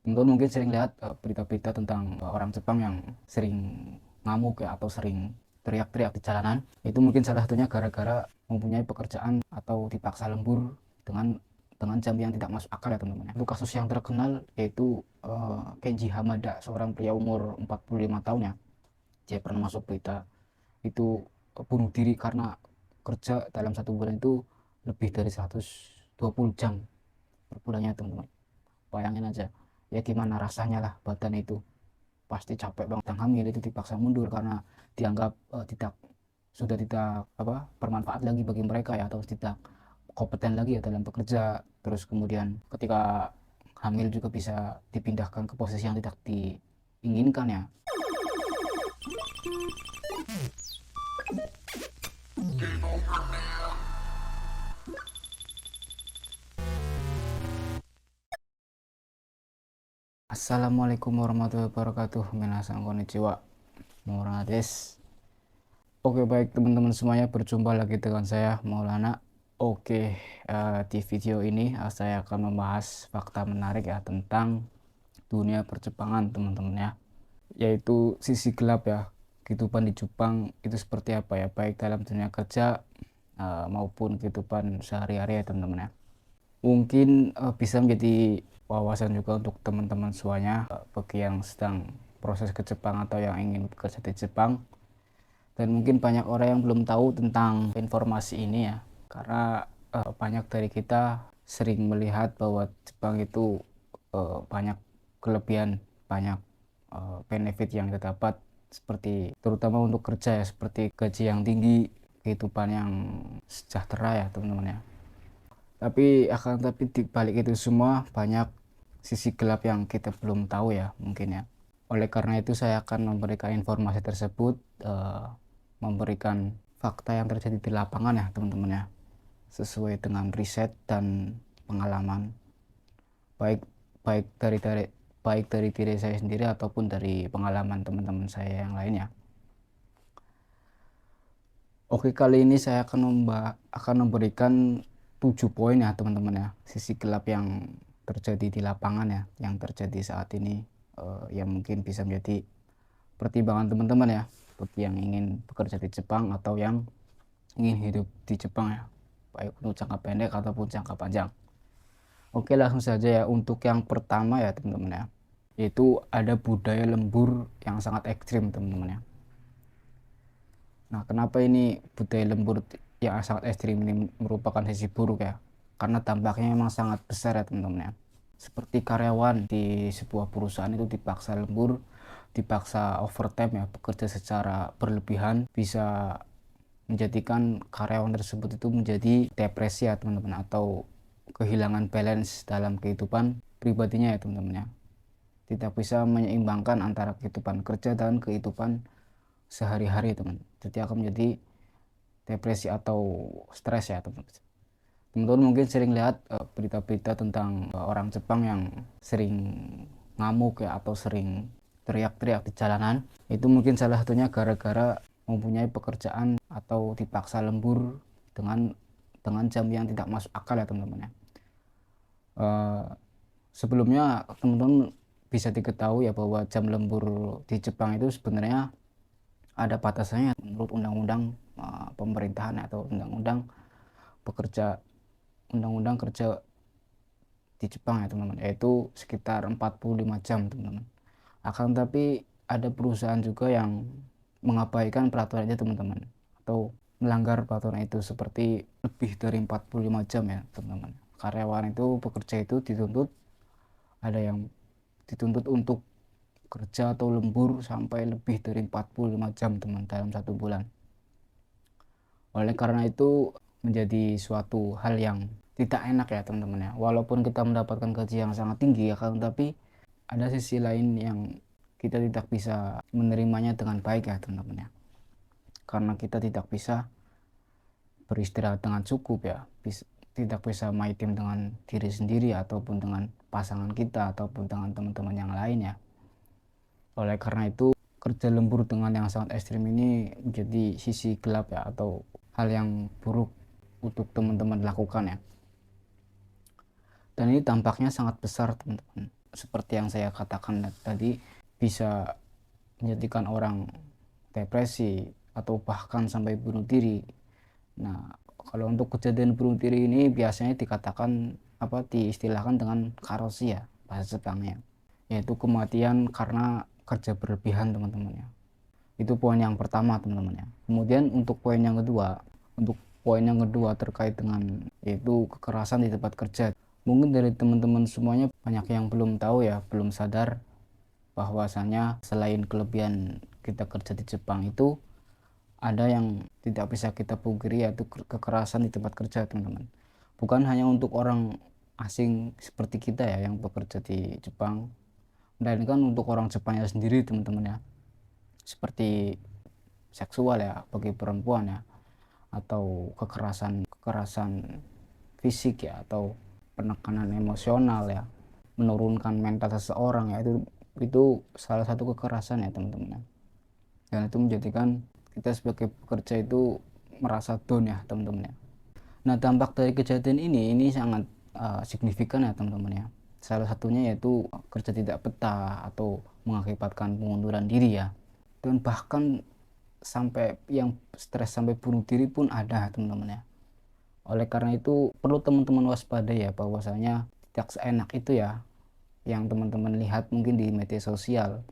Teman-teman mungkin sering lihat berita-berita tentang orang Jepang yang sering ngamuk ya atau sering teriak-teriak di jalanan. Itu mungkin salah satunya gara-gara mempunyai pekerjaan atau dipaksa lembur dengan jam yang tidak masuk akal ya teman-teman. Itu kasus yang terkenal yaitu Kenji Hamada, seorang pria umur 45 tahun ya. Dia pernah masuk berita itu bunuh diri karena kerja dalam satu bulan itu lebih dari 120 jam per bulannya teman-teman. Bayangin aja ya gimana rasanya lah badan itu, pasti capek banget. Yang hamil itu dipaksa mundur karena dianggap tidak apa bermanfaat lagi bagi mereka ya, atau tidak kompeten lagi ya dalam bekerja. Terus kemudian ketika hamil juga bisa dipindahkan ke posisi yang tidak diinginkan ya. Assalamualaikum warahmatullahi wabarakatuh. Minasan konnichiwa. Maulana des. Oke, baik teman-teman semuanya, berjumpa lagi dengan saya Maulana. Oke, di video ini saya akan membahas fakta menarik ya tentang dunia perjepangan teman-teman ya. Yaitu sisi gelap ya kehidupan di Jepang itu seperti apa ya, baik dalam dunia kerja maupun kehidupan sehari-hari ya teman-teman ya. Mungkin bisa menjadi wawasan juga untuk teman-teman semuanya, bagi yang sedang proses ke Jepang atau yang ingin bekerja di Jepang. Dan mungkin banyak orang yang belum tahu tentang informasi ini ya, karena banyak dari kita sering melihat bahwa Jepang itu banyak kelebihan, banyak benefit yang didapat, seperti terutama untuk kerja ya, seperti gaji yang tinggi, kehidupan yang sejahtera ya teman-teman ya. Tapi di balik itu semua banyak sisi gelap yang kita belum tahu ya mungkin ya. Oleh karena itu saya akan memberikan informasi tersebut, memberikan fakta yang terjadi di lapangan ya teman-teman ya, sesuai dengan riset dan pengalaman, baik baik dari diri saya sendiri ataupun dari pengalaman teman-teman saya yang lainnya. Oke, kali ini saya akan memberikan 7 poin ya teman-teman ya, sisi gelap yang terjadi di lapangan ya, yang terjadi saat ini, yang mungkin bisa menjadi pertimbangan teman-teman ya, bagi yang ingin bekerja di Jepang atau yang ingin hidup di Jepang ya, baik untuk jangka pendek ataupun jangka panjang. Oke, langsung saja ya. Untuk yang pertama ya teman-teman ya, yaitu ada budaya lembur yang sangat ekstrim teman-teman ya. Nah, kenapa ini budaya lembur yang sangat ekstrim ini merupakan sisi buruk ya? Karena dampaknya memang sangat besar ya teman-teman ya. Seperti karyawan di sebuah perusahaan itu dipaksa lembur, dipaksa overtime ya, bekerja secara berlebihan, bisa menjadikan karyawan tersebut itu menjadi depresi ya teman-teman, atau kehilangan balance dalam kehidupan pribadinya ya teman-teman ya. Tidak bisa menyeimbangkan antara kehidupan kerja dan kehidupan sehari-hari teman. Jadi akan menjadi depresi atau stres ya teman-teman. Teman-teman mungkin sering lihat berita-berita tentang orang Jepang yang sering ngamuk ya atau sering teriak-teriak di jalanan. Itu mungkin salah satunya gara-gara mempunyai pekerjaan atau dipaksa lembur dengan jam yang tidak masuk akal ya teman-teman ya. Eh, Sebelumnya teman-teman bisa diketahui ya bahwa jam lembur di Jepang itu sebenarnya ada batasannya menurut undang-undang pemerintahan atau bekerja undang-undang kerja di Jepang ya teman-teman, yaitu sekitar 45 jam teman-teman. Akan tapi ada perusahaan juga yang mengabaikan peraturan itu teman-teman, atau melanggar peraturan itu, seperti lebih dari 45 jam ya teman-teman. Karyawan itu bekerja itu ada yang dituntut untuk kerja atau lembur sampai lebih dari 45 jam teman dalam satu bulan. Oleh karena itu menjadi suatu hal yang tidak enak ya teman-teman ya. Walaupun kita mendapatkan gaji yang sangat tinggi ya kan, tapi ada sisi lain yang kita tidak bisa menerimanya dengan baik ya teman-teman ya. Karena kita tidak bisa beristirahat dengan cukup ya. Tidak bisa my time dengan diri sendiri ataupun dengan pasangan kita ataupun dengan teman-teman yang lain ya. Oleh karena itu kerja lembur dengan yang sangat ekstrim ini menjadi sisi gelap ya, atau hal yang buruk untuk teman-teman lakukan ya. Dan ini dampaknya sangat besar teman-teman. seperti yang saya katakan tadi, bisa menjadikan orang depresi atau bahkan sampai bunuh diri. Nah, kalau untuk kejadian bunuh diri ini biasanya dikatakan diistilahkan dengan karoshi ya, bahasa Jepangnya, yaitu kematian karena kerja berlebihan, teman-teman ya. Itu poin yang pertama, teman-teman ya. Kemudian untuk poin yang kedua terkait dengan yaitu kekerasan di tempat kerja. Mungkin dari teman-teman semuanya banyak yang belum tahu ya, belum sadar bahwasanya selain kelebihan kita kerja di Jepang itu ada yang tidak bisa kita pungkiri, yaitu kekerasan di tempat kerja, teman-teman. Bukan hanya untuk orang asing seperti kita ya yang bekerja di Jepang, melainkan untuk orang Jepangnya sendiri, teman-teman ya. Seperti seksual ya bagi perempuan ya, atau kekerasan fisik ya, atau penekanan emosional ya, menurunkan mental seseorang ya, itu salah satu kekerasan ya, teman-teman ya. Dan itu menjadikan kita sebagai pekerja itu merasa down ya, teman-teman ya. Nah, dampak dari kejadian ini sangat signifikan ya, teman-teman ya. Salah satunya yaitu kerja tidak betah atau mengakibatkan pengunduran diri ya, dan bahkan sampai yang stres sampai bunuh diri pun ada, teman-teman ya. Oleh karena itu perlu teman-teman waspada ya, bahwasanya tidak seenak itu ya yang teman-teman lihat mungkin di media sosial,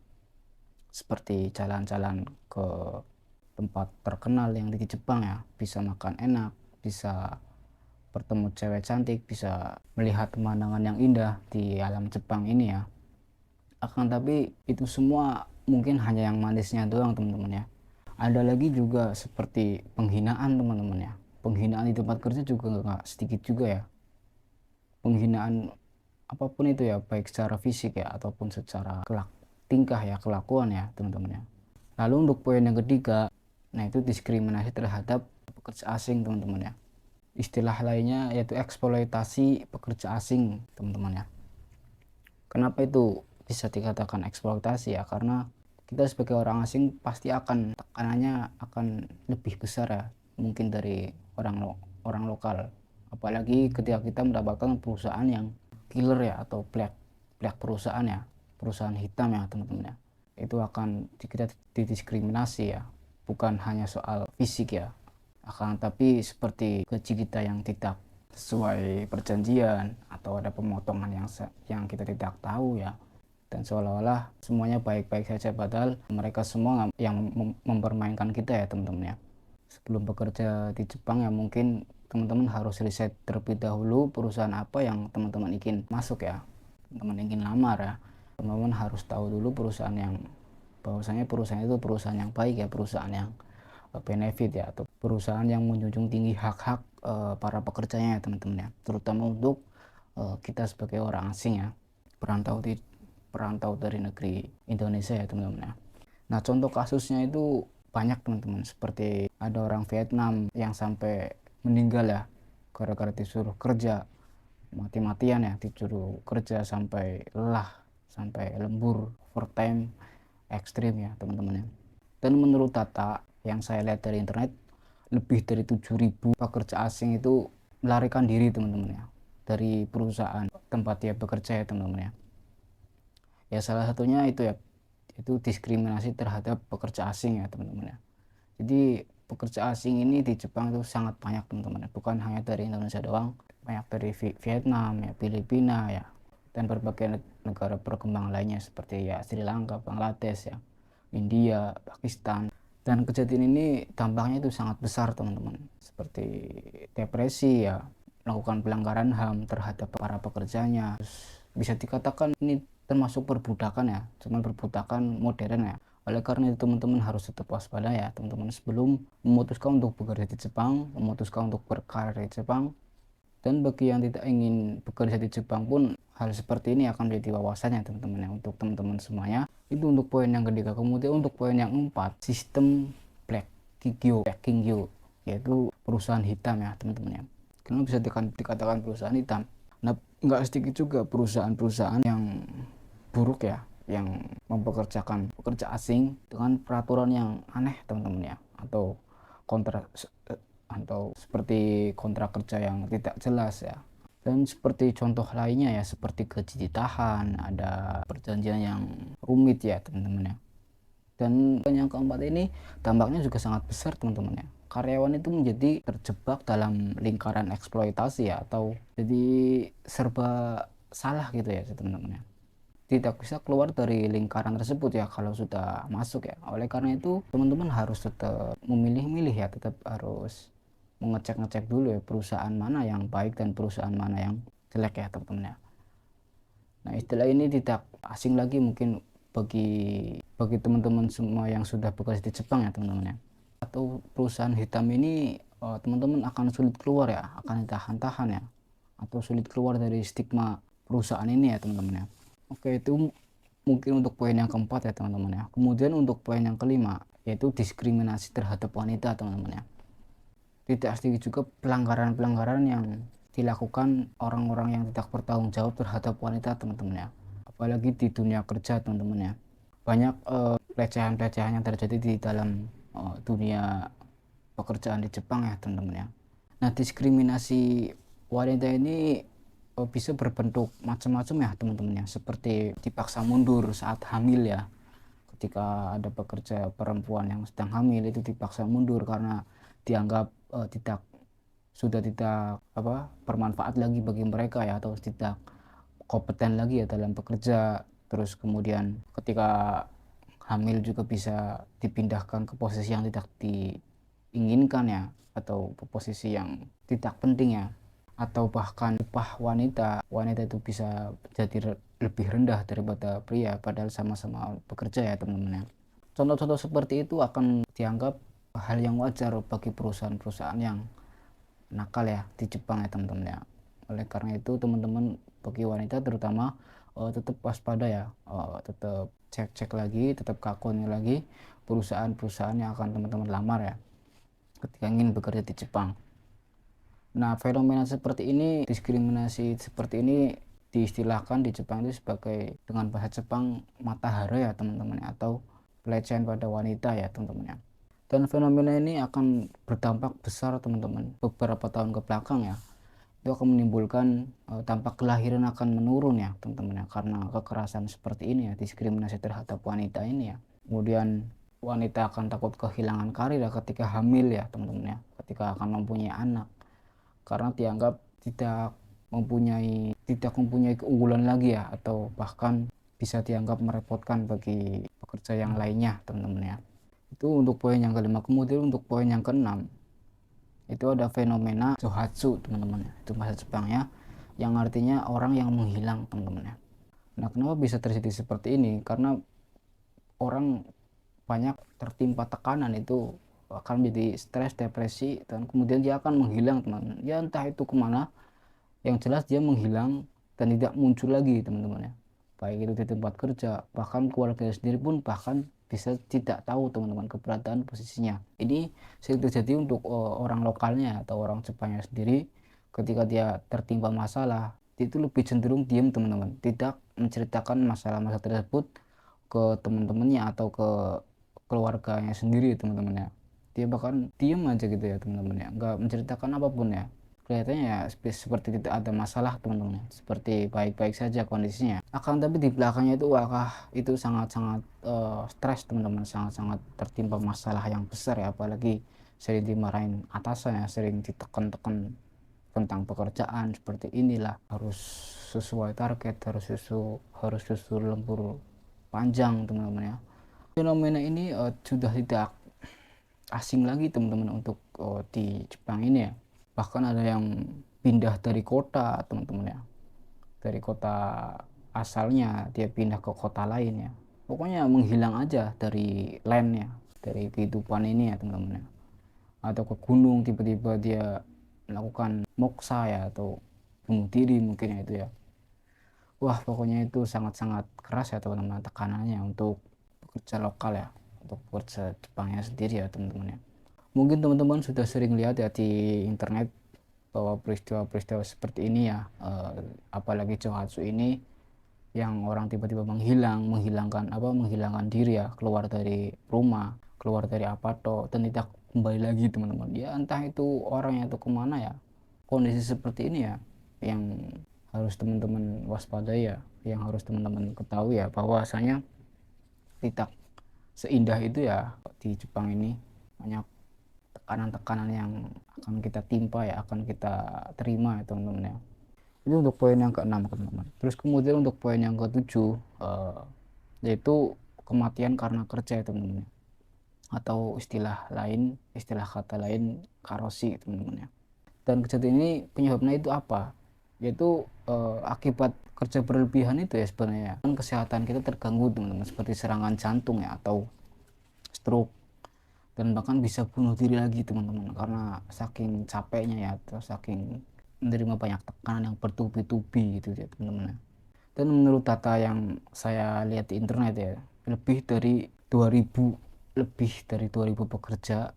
seperti jalan-jalan ke tempat terkenal yang di Jepang ya, bisa makan enak, bisa bertemu cewek cantik, bisa melihat pemandangan yang indah di alam Jepang ini ya. Akan tapi itu semua mungkin hanya yang manisnya doang, teman-teman ya. Ada lagi juga seperti penghinaan, teman-teman ya. Penghinaan di tempat kerja juga nggak sedikit juga ya. Penghinaan apapun itu ya, baik secara fisik ya ataupun secara tingkah ya, kelakuan ya, teman-teman ya. Lalu untuk poin yang ketiga, nah itu diskriminasi terhadap pekerja asing, teman-teman ya. Istilah lainnya yaitu eksploitasi pekerja asing, teman-teman ya. Kenapa itu bisa dikatakan eksploitasi ya? Karena kita sebagai orang asing pasti tekanannya akan lebih besar ya, mungkin dari orang lokal. Apalagi ketika kita mendapatkan perusahaan yang killer ya, atau black perusahaan ya, perusahaan hitam ya, teman-teman ya. Itu akan kita didiskriminasi ya, bukan hanya soal fisik ya, akan tapi seperti gaji kita yang tidak sesuai perjanjian, atau ada pemotongan yang kita tidak tahu ya, dan seolah-olah semuanya baik-baik saja, padahal mereka semua yang mempermainkan kita ya, teman-teman ya. Sebelum bekerja di Jepang ya, mungkin teman-teman harus riset terlebih dahulu perusahaan apa yang teman-teman ingin masuk ya, teman-teman ingin lamar ya. Teman-teman harus tahu dulu bahwasanya perusahaan itu perusahaan yang baik ya, perusahaan yang benefit ya, atau perusahaan yang menjunjung tinggi hak-hak para pekerjanya ya, teman-teman ya, terutama untuk kita sebagai orang asing ya, perantau dari negeri Indonesia ya, teman-teman ya. Nah, contoh kasusnya itu banyak, teman-teman, seperti ada orang Vietnam yang sampai meninggal ya gara-gara disuruh kerja mati-matian ya, disuruh kerja sampai lelah, sampai lembur, overtime ekstrim ya, teman-teman ya. Dan menurut data yang saya lihat dari internet, lebih dari 7.000 pekerja asing itu melarikan diri, teman-teman ya, dari perusahaan tempat dia bekerja ya, teman-teman ya. Ya salah satunya itu ya, itu diskriminasi terhadap pekerja asing ya, teman-teman ya. Jadi pekerja asing ini di Jepang itu sangat banyak, teman-teman ya, bukan hanya dari Indonesia doang, banyak dari Vietnam ya, Filipina ya, dan berbagai negara berkembang lainnya seperti ya Sri Lanka, Bangladesh ya, India, Pakistan. Dan kejadian ini dampaknya itu sangat besar, teman-teman, seperti depresi ya, melakukan pelanggaran HAM terhadap para pekerjanya. Bisa dikatakan ini termasuk perbudakan ya, cuman perbudakan modern ya. Oleh karena itu teman-teman harus tetap waspada ya, teman-teman, sebelum memutuskan untuk bekerja di Jepang, memutuskan untuk berkarir di Jepang. Dan bagi yang tidak ingin bekerja di Jepang pun, hal seperti ini akan menjadi wawasannya, teman-teman ya, untuk teman-teman semuanya. Itu untuk poin yang ketiga. Kemudian untuk poin yang keempat, sistem Black Kingyo, yaitu perusahaan hitam ya, teman-teman ya. Kenapa bisa dikatakan perusahaan hitam? Nah, nggak sedikit juga perusahaan-perusahaan yang buruk ya, yang mempekerjakan pekerja asing dengan peraturan yang aneh, teman-teman ya, atau kontrak atau seperti kontrak kerja yang tidak jelas ya. Dan seperti contoh lainnya ya, seperti gaji ditahan, ada perjanjian yang rumit ya teman-teman ya. Dan yang keempat ini dampaknya juga sangat besar teman-teman ya. Karyawan itu menjadi terjebak dalam lingkaran eksploitasi ya, atau jadi serba salah gitu ya teman-teman ya. Tidak bisa keluar dari lingkaran tersebut ya kalau sudah masuk ya. Oleh karena itu teman-teman harus tetap memilih-milih ya, tetap harus mengecek-ngecek dulu ya perusahaan mana yang baik dan perusahaan mana yang jelek ya teman-teman ya. Nah, istilah ini tidak asing lagi mungkin bagi teman-teman semua yang sudah bekerja di Jepang ya teman-teman ya. Atau perusahaan hitam ini teman-teman akan sulit keluar ya, akan ditahan-tahan ya, atau sulit keluar dari stigma perusahaan ini ya teman-teman ya. Oke, itu mungkin untuk poin yang keempat ya teman-teman ya. Kemudian untuk poin yang kelima yaitu diskriminasi terhadap wanita teman-teman ya. Tidak sedikit juga pelanggaran-pelanggaran yang dilakukan orang-orang yang tidak bertanggung jawab terhadap wanita teman-teman ya. Apalagi di dunia kerja teman-teman ya. Banyak pelecehan-pelecehan yang terjadi di dalam dunia pekerjaan di Jepang ya teman-teman ya. Nah, diskriminasi wanita ini bisa berbentuk macam-macam ya teman-teman ya, seperti dipaksa mundur saat hamil ya. Ketika ada pekerja perempuan yang sedang hamil itu dipaksa mundur karena dianggap sudah tidak bermanfaat lagi bagi mereka ya, atau tidak kompeten lagi ya dalam bekerja. Terus kemudian ketika hamil juga bisa dipindahkan ke posisi yang tidak diinginkan ya, atau ke posisi yang tidak penting ya, atau bahkan upah wanita itu bisa jadi lebih rendah daripada pria padahal sama-sama bekerja ya teman-teman ya. Contoh-contoh seperti itu akan dianggap hal yang wajar bagi perusahaan-perusahaan yang nakal ya di Jepang ya teman-teman ya. Oleh karena itu teman-teman, bagi wanita terutama, tetap waspada ya, tetap cek-cek lagi, tetap kakoni lagi perusahaan-perusahaan yang akan teman-teman lamar ya ketika ingin bekerja di Jepang. Nah, fenomena seperti ini, diskriminasi seperti ini diistilahkan di Jepang itu sebagai, dengan bahasa Jepang, matahara ya teman-teman, atau pelecehan pada wanita ya teman-teman ya. Dan fenomena ini akan berdampak besar teman-teman beberapa tahun ke belakang ya. Itu akan menimbulkan dampak kelahiran akan menurun ya teman-teman ya, karena kekerasan seperti ini ya, diskriminasi terhadap wanita ini ya. Kemudian wanita akan takut kehilangan karir ya ketika hamil ya teman-teman ya, ketika akan mempunyai anak, karena dianggap tidak mempunyai keunggulan lagi ya, atau bahkan bisa dianggap merepotkan bagi pekerja yang lainnya teman-teman ya. Itu untuk poin yang kelima. Kemudian untuk poin yang keenam itu ada fenomena Zohatsu teman-teman ya, itu bahasa Jepang ya, yang artinya orang yang menghilang teman-teman ya. Nah, kenapa bisa terjadi seperti ini? Karena orang banyak tertimpa tekanan, itu akan menjadi stres, depresi, dan kemudian dia akan menghilang teman-teman ya, entah itu kemana, yang jelas dia menghilang dan tidak muncul lagi teman-teman ya, baik itu di tempat kerja, bahkan keluarga sendiri pun bahkan bisa tidak tahu teman-teman keberadaan posisinya. Ini sering terjadi untuk orang lokalnya atau orang Jepangnya sendiri. Ketika dia tertimpa masalah, dia itu lebih cenderung diam teman-teman, tidak menceritakan masalah-masalah tersebut ke teman-temannya atau ke keluarganya sendiri teman-teman ya. Dia bahkan diam aja gitu ya teman-teman ya, nggak menceritakan apapun ya. Kelihatannya ya seperti tidak ada masalah teman-teman, seperti baik-baik saja kondisinya. Akan tapi di belakangnya itu itu sangat-sangat stres teman-teman, sangat-sangat tertimpa masalah yang besar ya, apalagi sering dimarahin atasannya, sering ditekan-tekan tentang pekerjaan seperti inilah, harus sesuai target, harus susul lembur panjang teman-teman ya. Fenomena ini sudah tidak asing lagi teman-teman untuk di Jepang ini ya. Bahkan ada yang pindah dari kota teman-teman ya, dari kota asalnya dia pindah ke kota lain ya, pokoknya menghilang aja dari land ya, dari kehidupan ini ya teman-teman ya. Atau ke gunung tiba-tiba dia melakukan moksa ya, atau bunuh diri mungkin ya itu ya. Wah, pokoknya itu sangat-sangat keras ya teman-teman tekanannya untuk pekerja lokal ya, untuk pekerja Jepangnya sendiri ya teman-teman ya. Mungkin teman-teman sudah sering lihat ya di internet bahwa peristiwa-peristiwa seperti ini ya, apalagi Zohatsu ini, yang orang tiba-tiba menghilangkan diri ya, keluar dari rumah, keluar dari aparto, dan tidak kembali lagi teman-teman ya, entah itu orangnya itu kemana ya. Kondisi seperti ini ya yang harus teman-teman waspadai ya, yang harus teman-teman ketahui ya, bahwasanya tidak seindah itu ya di Jepang ini. Banyak tekanan-tekanan yang akan kita timpa ya, akan kita terima ya teman-teman ya. Itu untuk poin yang keenam teman-teman. Terus kemudian untuk poin yang ketujuh, yaitu kematian karena kerja ya teman-teman, atau istilah kata lain karoshi teman-teman ya. Dan kejadian ini penyebabnya itu apa? Yaitu akibat kerja berlebihan itu ya sebenarnya kan kesehatan kita terganggu teman-teman, seperti serangan jantung ya, atau stroke, dan bahkan bisa bunuh diri lagi teman-teman, karena saking capeknya ya, atau saking menerima banyak tekanan yang bertubi-tubi gitu ya teman-teman. Dan menurut data yang saya lihat di internet ya, lebih dari 2000 pekerja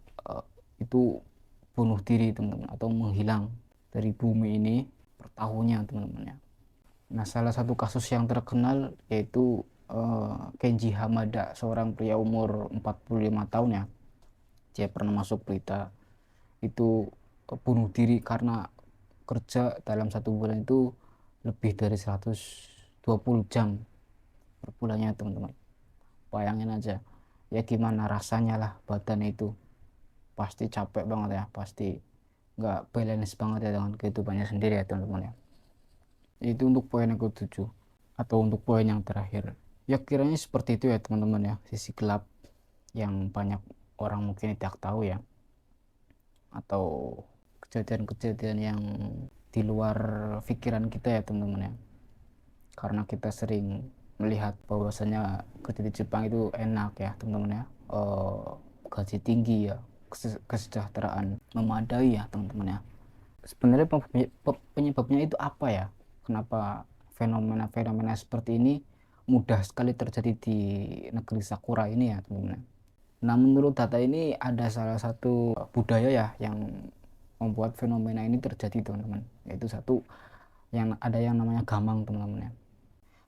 itu bunuh diri teman-teman, atau menghilang dari bumi ini per tahunnya teman-teman ya. Nah, salah satu kasus yang terkenal yaitu Kenji Hamada, seorang pria umur 45 tahun ya. Dia pernah masuk berita itu bunuh diri karena kerja dalam satu bulan itu lebih dari 120 jam per bulannya teman-teman. Bayangin aja ya gimana rasanya lah badan itu, pasti capek banget ya, pasti nggak balance banget ya dengan kehidupannya sendiri ya teman-teman ya. Itu untuk poin yang ketujuh, atau untuk poin yang terakhir ya, kiranya seperti itu ya teman-teman ya, sisi gelap yang banyak orang mungkin tidak tahu ya, atau kejadian-kejadian yang di luar pikiran kita ya teman-teman ya, karena kita sering melihat bahwasanya kerja di Jepang itu enak ya teman-teman ya, gaji tinggi ya, kesejahteraan memadai ya teman-teman ya. Sebenarnya penyebabnya itu apa ya, kenapa fenomena-fenomena seperti ini mudah sekali terjadi di negeri Sakura ini ya teman-teman. Nah, menurut data ini ada salah satu budaya ya yang membuat fenomena ini terjadi teman-teman, yaitu satu, yang ada yang namanya gamang teman-teman ya,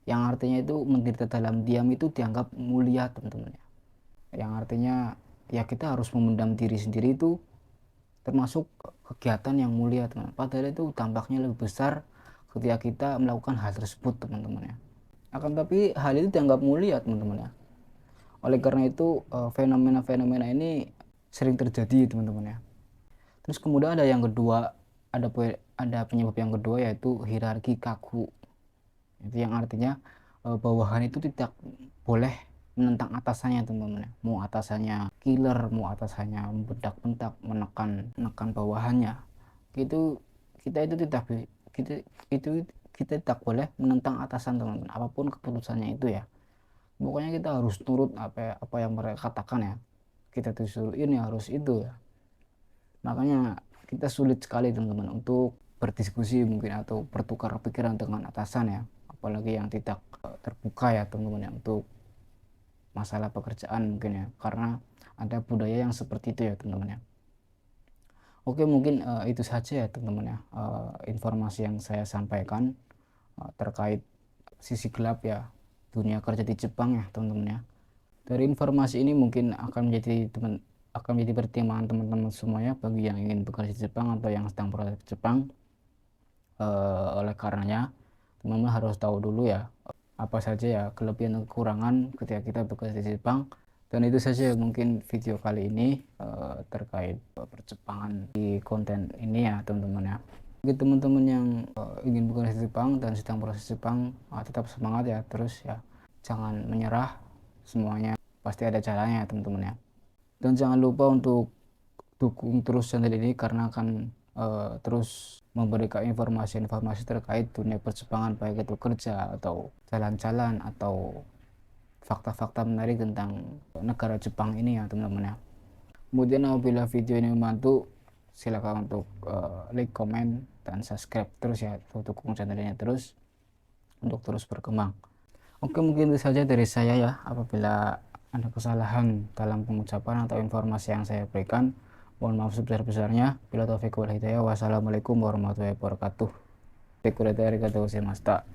yang artinya itu menderita dalam diam itu dianggap mulia teman-teman ya, yang artinya ya kita harus memendam diri sendiri itu termasuk kegiatan yang mulia teman, padahal itu dampaknya lebih besar ketika kita melakukan hal tersebut teman-teman ya. Akan tapi hal itu dianggap mulia teman-teman ya. Oleh karena itu fenomena-fenomena ini sering terjadi teman-teman ya. Terus kemudian ada yang kedua, ada penyebab yang kedua, yaitu hierarki kaku. Itu yang artinya bawahan itu tidak boleh menentang atasannya teman-teman ya. Mau atasannya killer, mau atasannya membentak-bentak, menekan bawahannya, itu kita itu tidak kita tidak boleh menentang atasan teman-teman, apapun keputusannya itu ya. Pokoknya kita harus turut apa yang mereka katakan ya, kita disuruh ini harus itu ya. Makanya kita sulit sekali teman-teman untuk berdiskusi mungkin atau bertukar pikiran dengan atasan ya, apalagi yang tidak terbuka ya teman-teman ya, untuk masalah pekerjaan mungkin ya, karena ada budaya yang seperti itu ya teman-teman ya. Oke, mungkin itu saja ya teman-teman ya, informasi yang saya sampaikan terkait sisi gelap ya dunia kerja di Jepang ya teman-teman ya. Dari informasi ini mungkin akan menjadi pertimbangan teman-teman semuanya bagi yang ingin bekerja di Jepang atau yang sedang berada di Jepang. Oleh karenanya teman-teman harus tahu dulu ya apa saja ya kelebihan dan kekurangan ketika kita bekerja di Jepang. Dan itu saja mungkin video kali ini terkait perjepangan di konten ini ya teman-teman ya. Bagi teman-teman yang ingin bekerja di Jepang dan sedang proses Jepang, tetap semangat ya, terus ya jangan menyerah, semuanya pasti ada caranya ya teman-teman ya. Dan jangan lupa untuk dukung terus channel ini, karena akan terus memberikan informasi-informasi terkait dunia perjepangan, baik itu kerja atau jalan-jalan atau fakta-fakta menarik tentang negara Jepang ini ya teman-teman ya. Kemudian apabila video ini membantu, silakan untuk like, komen, dan subscribe terus ya, untuk dukung channelnya terus untuk terus berkembang. Oke, mungkin itu saja dari saya ya. Apabila ada kesalahan dalam pengucapan atau informasi yang saya berikan, mohon maaf sebesar-besarnya. Bila taufiq wal hidayah, wassalamualaikum warahmatullahi wabarakatuh. Arigatou gozaimashita.